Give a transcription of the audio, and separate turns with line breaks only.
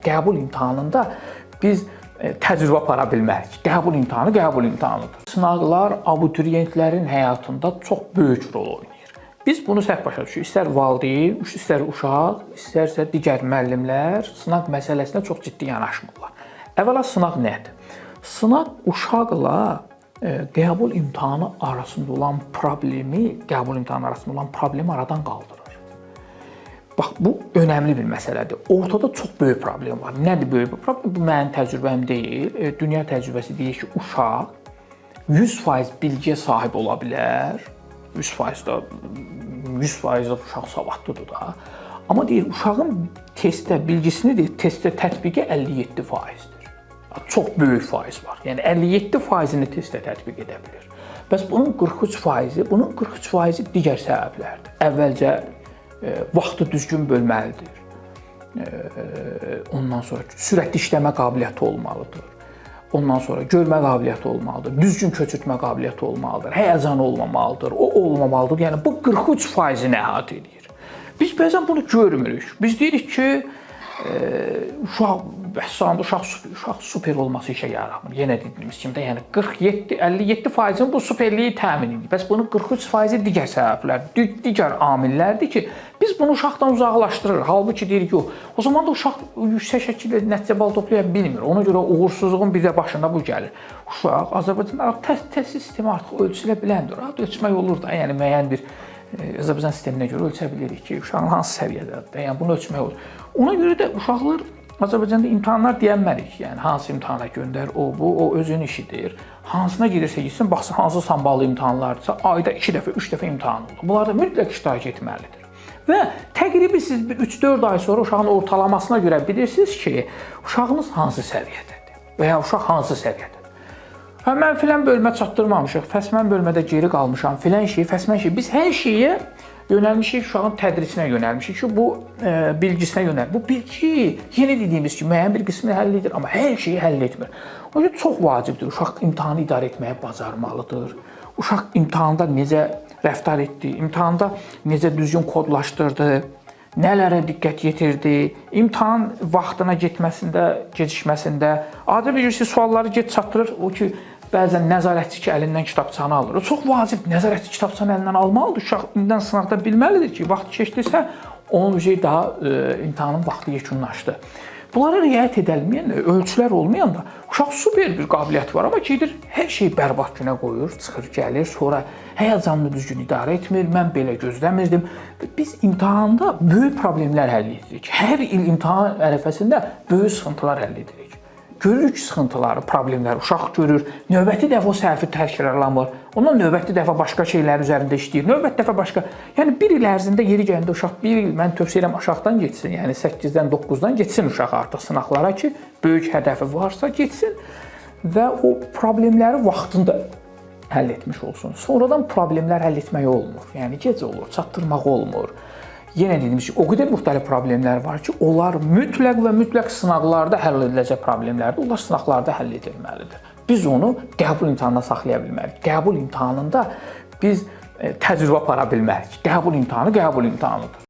Qəbul imtahanında biz təcrübə apara bilmərik. Qəbul imtahanı qəbul imtahanıdır. Sınaqlar abituriyentlərin həyatında çox böyük rol oynayır. Biz bunu səhv başa düşürük. İstər valideyn, istər uşaq, istərsə digər müəllimlər sınaq məsələsinə çox ciddi yanaşmırlar. Əvvəla sınaq nədir? Sınaq uşaqla qəbul imtahanı arasında olan problemi aradan qaldırır. Bax, bu önəmli bir məsələdir. Ortada çox böyük problem var. Nədir böyük bir problem? Bu mənim təcrübəm deyil. Dünya təcrübəsi deyir ki, uşaq 100% bilgiyə sahib ola bilər. 100% da 100% uşaq savadlıdır da. Amma deyir, uşağın testdə bilgisini deyir, testdə tətbiqi 57%-dir. Çox böyük faiz var. Yəni 57%-ni testdə tətbiq edə bilir. Bəs bunun 43%-i digər səbəblərdir. Əvvəlcə vaxtı düzgün bölməlidir. Ondan sonra sürətli işləmə qabiliyyəti olmalıdır. Ondan sonra görmə qabiliyyəti olmalıdır. Düzgün köçürtmə qabiliyyəti olmalıdır. Həyəcan olmamalıdır. O olmamalıdır. Yəni bu 43%-i əhatə edir. Biz bəzən bunu görmürük. Biz deyirik ki, uşaq super olması işə yaramır. Yenə dediyimiz kimi də, yəni 57%-in bu superliyi təmin edir. Bəs bunun 43%-i digər səbəblərdir, digər amillərdir ki, biz bunu uşaqdan uzaqlaşdırırıq. Halbuki deyirik ki, o zaman da uşaq yüksək şəkildə nəticə bal toplaya bilmir. Ona görə uğursuzluğun bir də başında bu gəlir. Uşaq Azərbaycanda test sistemi artıq ölçülə biləndir. Ölçmək olur da, yəni müəyyən bir Azərbaycan sisteminə görə ölçə bilirik ki, uşağın hansı səviyyədədir. Yəni bunu ölçmək olur. Ona görə də uşaqlar Azərbaycanda imtahanlar deyənmərik. Yəni hansı imtahana göndər, o özünün işidir. Hansına gedirsə gitsin, baxsın hansı samballı imtahanlardırsa, ayda 2 dəfə, 3 dəfə imtahan olur. Bunlarda mütləq iştirak etməlidir. Və təqribi siz 3-4 ay sonra uşağın ortalamasına görə bilirsiniz ki, uşağınız hansı səviyyədədir və ya uşaq hansı səviyyədədir. Mən filan bölmə çatdırmamışıq, fəsmən bölmədə geri qalmışam, filan şey, fəsmən şey. Biz hər şeyə yönəlmişik, uşağın tədrisinə yönəlmişik ki, bu bilgisinə yönəl. Bu bilgi, yeni dediyimiz ki, müəyyən bir qismini həll edir, amma hər şeyi həll etmir. O yüzden çox vacibdir. Uşaq imtahanı idarə etməyə bacarmalıdır. Uşaq imtahanda necə rəftar etdi, imtahanda necə düzgün kodlaşdırdı, nələrə diqqət yetirdi, imtahan vaxtına getməsində, gecikməsində. Adi bir siz sualları get çatdırır, o ki, bəzən nəzarətçi ki, əlindən kitabçanı alır. O çox vacib, nəzarətçi kitabçanı əlindən almalıdır. Uşaq indən sınaqda bilməlidir ki, vaxt keçdirsə, onun daha imtahanın vaxtı yekunlaşdı. Bunlara riayət edilməyən, ölçülər olmayanda uşaq super bir qabiliyyət var, amma gedir, hər şeyi bərbad günə qoyur, çıxır, gəlir, sonra həyəcanını düzgün idarə etmir, mən belə gözləmirdim. Biz imtahanda böyük problemlər həll edirik. Hər il imtahan ərəfəsində böyük sıxıntılar həll edirik. Görürük sıxıntıları, problemləri uşaq görür. Növbəti dəfə o səhvi təkrarlamır. Ondan növbəti dəfə başqa şeylər üzərində işləyir. Növbəti dəfə başqa. Yəni bir il ərzində yeri gələndə uşaq bir il mən tövsiyə edirəm aşağıdan getsin. Yəni 8-dən 9-dan getsin uşaq artıq sınaqlara ki, böyük hədəfi varsa getsin və o problemləri vaxtında həll etmiş olsun. Sonradan problemlər həll etmək olmur. Yəni gec olur, çatdırmaq olmur. Yenə dediyim ki, o qədər müxtəlif problemlər var ki, onlar mütləq və mütləq sınaqlarda həll ediləcək problemlərdir. Onlar sınaqlarda həll edilməlidir. Biz onu qəbul imtahanına saxlaya bilmərik. Qəbul imtahanında biz təcrübə apara bilmərik. Qəbul imtahanı qəbul imtahanıdır.